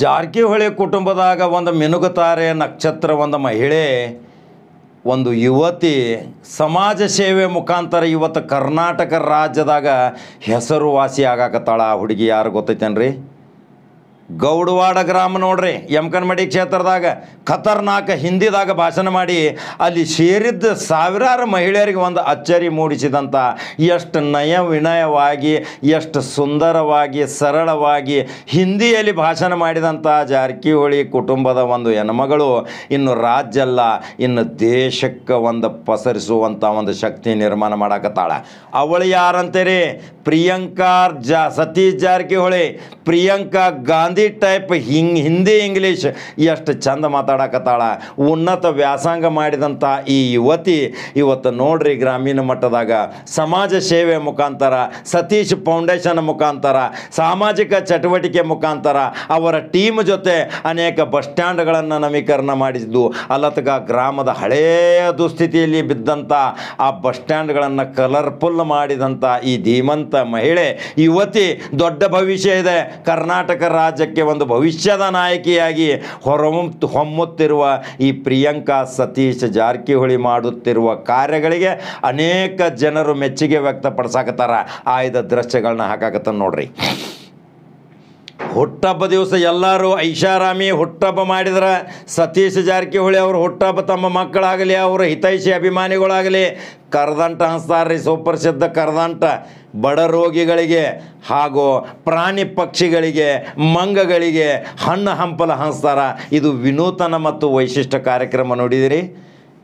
ಜಾರಕಿಹೊಳಿ ಕುಟುಂಬದಾಗ ಒಂದು ಮಿನುಗುತಾರೆ ನಕ್ಷತ್ರ, ಒಂದು ಮಹಿಳೆ, ಒಂದು ಯುವತಿ ಸಮಾಜ ಸೇವೆ ಮುಖಾಂತರ ಇವತ್ತು ಕರ್ನಾಟಕ ರಾಜ್ಯದಾಗ ಹೆಸರುವಾಸಿ ಆಗಾಕತ್ತಾಳ. ಆ ಹುಡುಗಿ ಯಾರು ಗೊತ್ತೈತೇನ್ರಿ? ಗೌಡವಾಡ ಗ್ರಾಮ ನೋಡ್ರಿ, ಯಮಕನಮಡಿ ಕ್ಷೇತ್ರದಾಗ ಖತರ್ನಾಕ್ ಹಿಂದಿದಾಗ ಭಾಷಣ ಮಾಡಿ ಅಲ್ಲಿ ಸೇರಿದ್ದ ಸಾವಿರಾರು ಮಹಿಳೆಯರಿಗೆ ಒಂದು ಅಚ್ಚರಿ ಮೂಡಿಸಿದಂಥ, ಎಷ್ಟು ನಯ ವಿನಯವಾಗಿ, ಎಷ್ಟು ಸುಂದರವಾಗಿ, ಸರಳವಾಗಿ ಹಿಂದಿಯಲ್ಲಿ ಭಾಷಣ ಮಾಡಿದಂಥ ಜಾರಕಿಹೊಳಿ ಕುಟುಂಬದ ಒಂದು ಹೆಣ್ಮಗಳು ಇನ್ನು ರಾಜ್ಯ ಅಲ್ಲ, ಇನ್ನು ದೇಶಕ್ಕೆ ಒಂದು ಪಸರಿಸುವಂಥ ಒಂದು ಶಕ್ತಿ ನಿರ್ಮಾಣ ಮಾಡಾಕತ್ತಾಳ. ಅವಳು ಯಾರಂತೀರಿ? ಪ್ರಿಯಾಂಕಾ ಸತೀಶ್ ಜಾರಕಿಹೊಳಿ. ಪ್ರಿಯಾಂಕಾ ಗಾಂಧಿ ಟೈಪ್ ಹಿಂದಿ ಇಂಗ್ಲೀಷ್ ಎಷ್ಟು ಚಂದ ಮಾತಾಡಕತ್ತಾಳ. ಉನ್ನತ ವ್ಯಾಸಂಗ ಮಾಡಿದಂಥ ಈ ಯುವತಿ ಇವತ್ತು ನೋಡ್ರಿ ಗ್ರಾಮೀಣ ಮಟ್ಟದಾಗ ಸಮಾಜ ಸೇವೆ ಮುಖಾಂತರ, ಸತೀಶ್ ಫೌಂಡೇಶನ್ ಮುಖಾಂತರ, ಸಾಮಾಜಿಕ ಚಟುವಟಿಕೆ ಮುಖಾಂತರ ಅವರ ಟೀಮ್ ಜೊತೆ ಅನೇಕ ಬಸ್ ಸ್ಟ್ಯಾಂಡ್ಗಳನ್ನು ನವೀಕರಣ ಮಾಡಿದ್ದು, ಅಲತ್ಗ ಗ್ರಾಮದ ಹಳೆಯ ದುಸ್ಥಿತಿಯಲ್ಲಿ ಬಿದ್ದಂಥ ಆ ಬಸ್ ಸ್ಟ್ಯಾಂಡ್ಗಳನ್ನು ಕಲರ್ಫುಲ್ ಮಾಡಿದಂಥ ಈ ಧೀಮಂತ ಮಹಿಳೆ ಯುವತಿ, ದೊಡ್ಡ ಭವಿಷ್ಯ ಇದೆ. ಕರ್ನಾಟಕ ರಾಜ್ಯಕ್ಕೆ ಒಂದು ಭವಿಷ್ಯದ ನಾಯಕಿಯಾಗಿ ಹೊಮ್ಮುತ್ತಿರುವ ಈ ಪ್ರಿಯಾಂಕಾ ಸತೀಶ್ ಜಾರಕಿಹೊಳಿ ಮಾಡುತ್ತಿರುವ ಕಾರ್ಯಗಳಿಗೆ ಅನೇಕ ಜನರು ಮೆಚ್ಚುಗೆ ವ್ಯಕ್ತಪಡಿಸಾಕತ್ತಾರ. ಆಯ್ದ ದೃಶ್ಯಗಳನ್ನ ಹಾಕಾಕತ್ತಾನ ನೋಡ್ರಿ. ಹುಟ್ಟಹಬ್ಬ ದಿವಸ ಎಲ್ಲರೂ ಐಷಾರಾಮಿ ಹುಟ್ಟಹಬ್ಬ ಮಾಡಿದ್ರೆ ಸತೀಶ್ ಜಾರಕಿಹೊಳಿ ಅವರು ಹುಟ್ಟಹಬ್ಬ ತಮ್ಮ ಮಕ್ಕಳಾಗಲಿ, ಅವರ ಹಿತೈಷಿ ಅಭಿಮಾನಿಗಳಾಗಲಿ ಕರದಂಟ ಹಂಚ್ತಾರ್ರಿ. ಸುಪ್ರಸಿದ್ಧ ಕರದಂಟ ಬಡ ರೋಗಿಗಳಿಗೆ ಹಾಗೂ ಪ್ರಾಣಿ ಪಕ್ಷಿಗಳಿಗೆ, ಮಂಗಗಳಿಗೆ ಹಣ್ಣು ಹಂಪಲ ಹಂಚ್ತಾರ. ಇದು ವಿನೂತನ ಮತ್ತು ವೈಶಿಷ್ಟ್ಯ ಕಾರ್ಯಕ್ರಮ. ನೋಡಿದಿರಿ,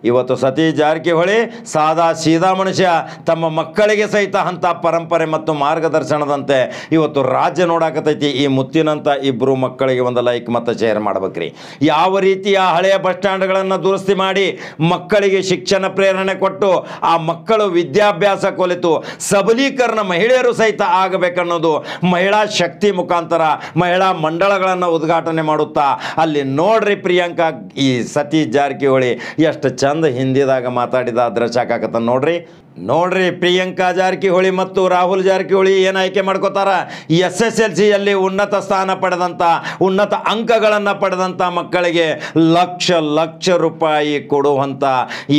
ಇವತ್ತು ಸತೀಶ್ ಜಾರಕಿಹೊಳಿ ಸಾದಾ ಸೀದಾ ಮನುಷ್ಯ, ತಮ್ಮ ಮಕ್ಕಳಿಗೆ ಸಹಿತ ಅಂಥ ಪರಂಪರೆ ಮತ್ತು ಮಾರ್ಗದರ್ಶನದಂತೆ ಇವತ್ತು ರಾಜ್ಯ ನೋಡಾಕತೈತಿ. ಈ ಮುತ್ತಿನಂಥ ಇಬ್ಬರು ಮಕ್ಕಳಿಗೆ ಒಂದು ಲೈಕ್ ಮತ್ತು ಶೇರ್ ಮಾಡ್ಬೇಕ್ರಿ. ಯಾವ ರೀತಿಯ ಹಳೆಯ ಬಸ್ ಸ್ಟ್ಯಾಂಡ್ಗಳನ್ನು ದುರಸ್ತಿ ಮಾಡಿ ಮಕ್ಕಳಿಗೆ ಶಿಕ್ಷಣ ಪ್ರೇರಣೆ ಕೊಟ್ಟು ಆ ಮಕ್ಕಳು ವಿದ್ಯಾಭ್ಯಾಸ ಕಲಿತು ಸಬಲೀಕರಣ ಮಹಿಳೆಯರು ಸಹಿತ ಆಗಬೇಕನ್ನೋದು ಮಹಿಳಾ ಶಕ್ತಿ ಮುಖಾಂತರ ಮಹಿಳಾ ಮಂಡಳಗಳನ್ನು ಉದ್ಘಾಟನೆ ಮಾಡುತ್ತಾ ಅಲ್ಲಿ ನೋಡ್ರಿ ಪ್ರಿಯಾಂಕಾ ಈ ಸತೀಶ್ ಜಾರಕಿಹೊಳಿ ಎಷ್ಟು ಚಂದ ಹಿಂದಿದಾಗ ಮಾತಾಡಿದ ದೃಶ್ಯ ಹಾಕಾಕತ್ತ ನೋಡ್ರಿ. ಪ್ರಿಯಾಂಕಾ ಜಾರಕಿಹೊಳಿ ಮತ್ತು ರಾಹುಲ್ ಜಾರಕಿಹೊಳಿ ಏನು ಆಯ್ಕೆ ಮಾಡ್ಕೋತಾರ? SSLCಯಲ್ಲಿ ಉನ್ನತ ಸ್ಥಾನ ಪಡೆದಂಥ, ಉನ್ನತ ಅಂಕಗಳನ್ನು ಪಡೆದಂಥ ಮಕ್ಕಳಿಗೆ ಲಕ್ಷ ಲಕ್ಷ ರೂಪಾಯಿ ಕೊಡುವಂಥ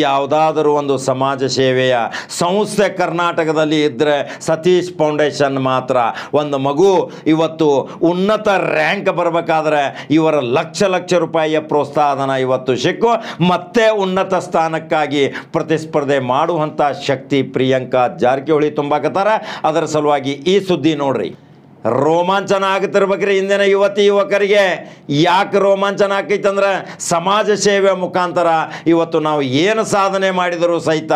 ಯಾವುದಾದರೂ ಒಂದು ಸಮಾಜ ಸೇವೆಯ ಸಂಸ್ಥೆ ಕರ್ನಾಟಕದಲ್ಲಿ ಇದ್ದರೆ ಸತೀಶ್ ಫೌಂಡೇಶನ್ ಮಾತ್ರ. ಒಂದು ಮಗು ಇವತ್ತು ಉನ್ನತ ರ್ಯಾಂಕ್ ಬರಬೇಕಾದ್ರೆ ಇವರ ಲಕ್ಷ ಲಕ್ಷ ರೂಪಾಯಿಯ ಪ್ರೋತ್ಸಾಹಧನ ಇವತ್ತು ಸಿಕ್ಕು ಮತ್ತೆ ಉನ್ನತ ಸ್ಥಾನಕ್ಕಾಗಿ ಪ್ರತಿಸ್ಪರ್ಧೆ ಮಾಡುವಂಥ ಶಕ್ತಿ ಪ್ರಿಯಾಂಕಾ ಜಾರಕಿಹೊಳಿ ತುಂಬಾಕತ್ತಾರ. ಅದರ ಸಲುವಾಗಿ ಈ ಸುದ್ದಿ ನೋಡ್ರಿ. ರೋಮಾಂಚನ ಆಗ್ತಿರ್ಬೇಕ್ರಿ ಇಂದಿನ ಯುವಕರಿಗೆ. ಯಾಕೆ ರೋಮಾಂಚನ ಆಕೈತಂದ್ರೆ ಸಮಾಜ ಸೇವೆ ಮುಖಾಂತರ ಇವತ್ತು ನಾವು ಏನು ಸಾಧನೆ ಮಾಡಿದರೂ ಸಹಿತ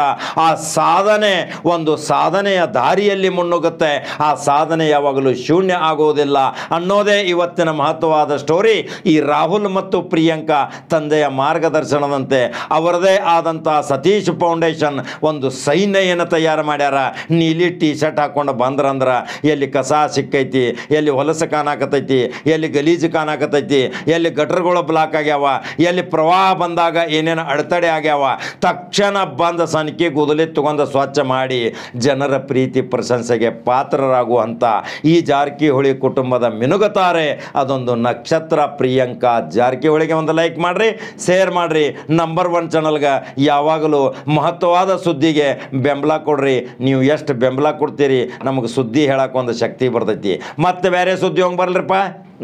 ಆ ಸಾಧನೆ ಒಂದು ಸಾಧನೆಯ ದಾರಿಯಲ್ಲಿ ಮುನ್ನುಗ್ಗುತ್ತೆ. ಆ ಸಾಧನೆ ಯಾವಾಗಲೂ ಶೂನ್ಯ ಆಗುವುದಿಲ್ಲ ಅನ್ನೋದೇ ಇವತ್ತಿನ ಮಹತ್ವವಾದ ಸ್ಟೋರಿ. ಈ ರಾಹುಲ್ ಮತ್ತು ಪ್ರಿಯಾಂಕಾ ತಂದೆಯ ಮಾರ್ಗದರ್ಶನದಂತೆ ಅವರದೇ ಆದಂಥ ಸತೀಶ್ ಫೌಂಡೇಶನ್ ಒಂದು ಸೈನ್ಯವನ್ನು ತಯಾರು ಮಾಡ್ಯಾರ. ನೀಲಿ ಟೀ ಶರ್ಟ್ ಹಾಕ್ಕೊಂಡು ಬಂದ್ರಂದ್ರೆ ಎಲ್ಲಿ ಕಸ ಸಿಕ್ಕೈತಿ, ಎಲ್ಲಿ ಹೊಲಸು ಕಾಣಾಕತೈತಿ, ಎಲ್ಲಿ ಗಲೀಜು ಕಾಣಾಕತೈತಿ, ಎಲ್ಲಿ ಗಟರ್ಗಳು ಬ್ಲಾಕ್ ಆಗ್ಯಾವ, ಎಲ್ಲಿ ಪ್ರವಾಹ ಬಂದಾಗ ಏನೇನು ಅಡೆತಡೆ ಆಗ್ಯಾವ, ತಕ್ಷಣ ಬಂದ ಸನಕಿ ಗುದಲಿ ತಗೊಂಡು ಸ್ವಚ್ಛ ಮಾಡಿ ಜನರ ಪ್ರೀತಿ ಪ್ರಶಂಸೆಗೆ ಪಾತ್ರರಾಗುವಂಥ ಈ ಜಾರಕಿಹೊಳಿ ಕುಟುಂಬದ ಮಿನುಗುತ್ತಾರೆ ಅದೊಂದು ನಕ್ಷತ್ರ ಪ್ರಿಯಾಂಕಾ ಜಾರಕಿಹೊಳಿಗೆ ಒಂದು ಲೈಕ್ ಮಾಡಿರಿ, ಶೇರ್ ಮಾಡಿರಿ. ನಂಬರ್ 1 ಚಾನಲ್ಗೆ ಯಾವಾಗಲೂ ಮಹತ್ವವಾದ ಸುದ್ದಿಗೆ ಬೆಂಬಲ ಕೊಡ್ರಿ. ನೀವು ಎಷ್ಟು ಬೆಂಬಲ ಕೊಡ್ತೀರಿ ನಮಗೆ ಸುದ್ದಿ ಹೇಳಕ್ಕೆ ಒಂದು ಶಕ್ತಿ ಬರ್ತೈತಿ. ಮತ್ತೆ ಬೇರೆ ಸುದ್ದಿ ಹೋಗಿ ಬರಲ್ರಿಪ್ಪ.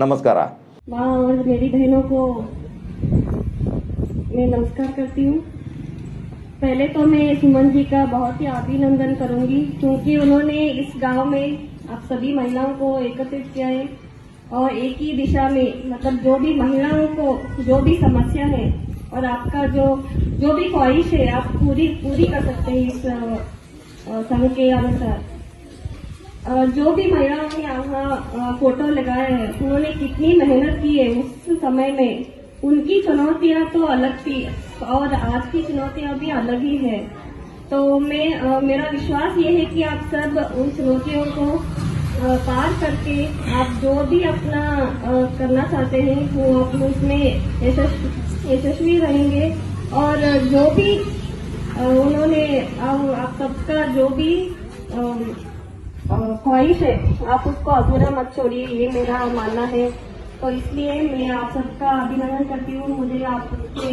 ನಮಸ್ಕಾರ. माँ और मेरी बहनों को मैं नमस्कार करती हूँ। पहले तो मैं सुमन जी का बहुत ही अभिनंदन करूंगी क्योंकि उन्होंने इस गांव में आप सभी महिलाओं को एकत्रित किया है और एक ही दिशा में मतलब जो भी महिलाओं को जो भी समस्या है और आपका जो भी ख्वाहिश है आप पूरी कर सकते हैं इस संघ के अनुसार। जो भी महिलाओं ने यहाँ फोटो लगाया है उन्होंने कितनी मेहनत की है उस समय में। उनकी चुनौतियाँ तो अलग थी और आज की चुनौतियाँ भी अलग ही है। तो मेरा विश्वास ये है कि आप सब उन चुनौतियों को पार करके आप जो भी अपना करना चाहते हैं वो आप उसमें यशस्वी रहेंगे और जो भी उन्होंने आप सबका जो भी ख्वाहिश है आप उसको अधूरा मत छोड़िए, ये मेरा मानना है। तो इसलिए मैं आप सबका अभिनंदन करती हूँ। मुझे आपके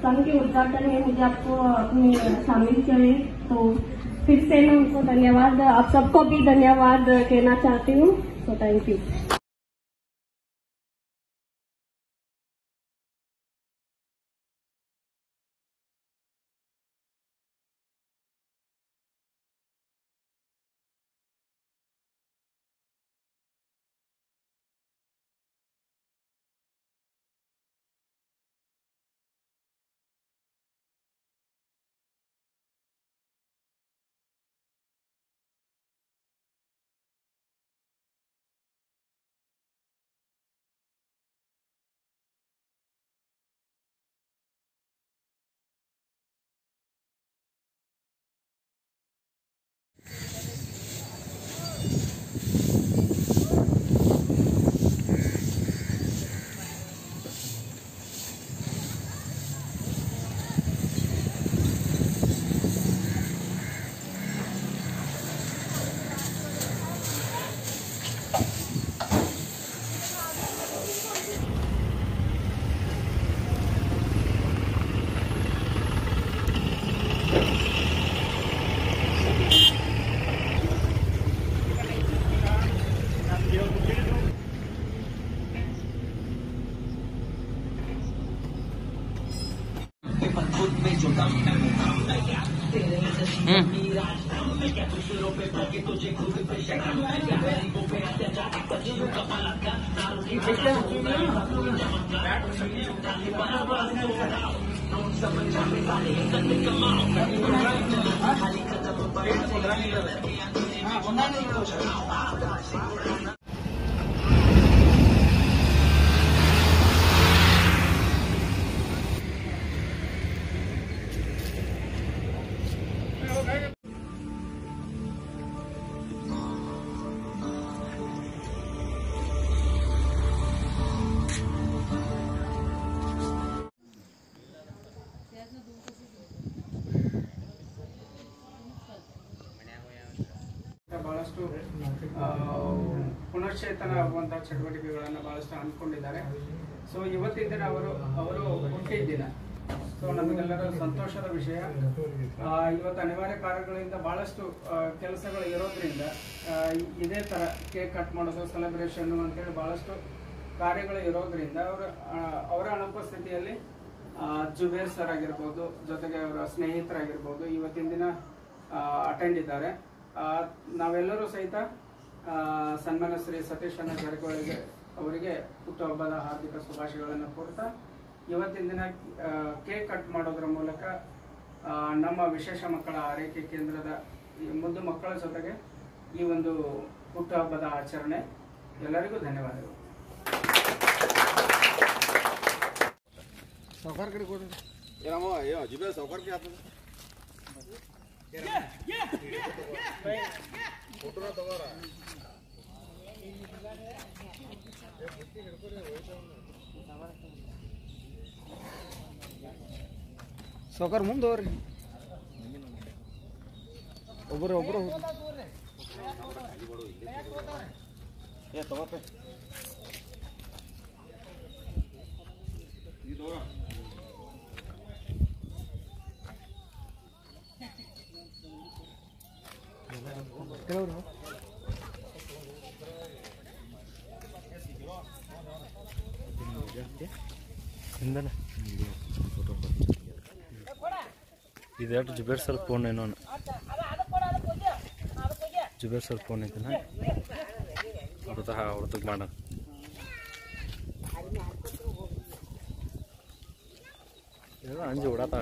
संघ के उद्घाटन में मुझे आपको अपने शामिल करें, तो फिर से मैं उनको धन्यवाद, आप सबको भी धन्यवाद कहना चाहती हूँ। तो थैंक यू। ಬಹಳಷ್ಟು ಪುನಶ್ಚೇತನ ಆಗುವಂತಹ ಚಟುವಟಿಕೆಗಳನ್ನು ಬಹಳಷ್ಟು ಹಮ್ಮಿಕೊಂಡಿದ್ದಾರೆ. ಸೊ ಇವತ್ತಿನ ದಿನ ಅವರು ಹುಟ್ಟಿದ ದಿನ. ಸೊ ನಮಗೆಲ್ಲರ ಸಂತೋಷದ ವಿಷಯ. ಇವತ್ತು ಅನಿವಾರ್ಯ ಕಾರ್ಯಗಳಿಂದ ಬಹಳಷ್ಟು ಕೆಲಸಗಳು ಇರೋದ್ರಿಂದ ಇದೇ ತರ ಕೇಕ್ ಕಟ್ ಮಾಡೋದು, ಸೆಲೆಬ್ರೇಷನ್ ಅಂತೇಳಿ ಬಹಳಷ್ಟು ಕಾರ್ಯಗಳು ಇರೋದ್ರಿಂದ ಅವರ ಅನುಪಸ್ಥಿತಿಯಲ್ಲಿ ಜುಬೇರ್ ಸರ್ ಆಗಿರ್ಬೋದು, ಜೊತೆಗೆ ಅವರ ಸ್ನೇಹಿತರಾಗಿರ್ಬೋದು ಇವತ್ತಿನ ದಿನ ಅಟೆಂಡ್ ಇದ್ದಾರೆ. ನಾವೆಲ್ಲರೂ ಸಹಿತ ಸನ್ಮಾನ್ಯ ಶ್ರೀ ಸತೀಶ್ ಅಣ್ಣ ಜಾರಕಿಹೊಳಿ ಅವರಿಗೆ ಹುಟ್ಟುಹಬ್ಬದ ಹಾರ್ದಿಕ ಶುಭಾಶಯಗಳನ್ನು ಕೋರ್ತಾ ಇವತ್ತಿನ ದಿನ ಕೇಕ್ ಕಟ್ ಮಾಡೋದ್ರ ಮೂಲಕ ನಮ್ಮ ವಿಶೇಷ ಮಕ್ಕಳ ಆರೈಕೆ ಕೇಂದ್ರದ ಮುದ್ದು ಮಕ್ಕಳ ಜೊತೆಗೆ ಈ ಒಂದು ಹುಟ್ಟುಹಬ್ಬದ ಆಚರಣೆ. ಎಲ್ಲರಿಗೂ ಧನ್ಯವಾದಗಳು. सावकार कडे कोण अजिबात सावकार की आता फोटो ना तगोरा सावकार ಮುಂದೆ ಹೋಗ್ರಿ. ಒಬ್ಬರು ತಗೋತೆ ಇದೇಟು ಜುಬೇರ್ ಸರ್ ಫೋನ್ ಏನೋ ಜುಬೇರ್ ಸರ್ ಫೋನ್ ಐತೆನಾ ಹೊಡ್ತಕ್ಕೆ ಮಾಡ ಅಂಜು ಹೊಡಾತ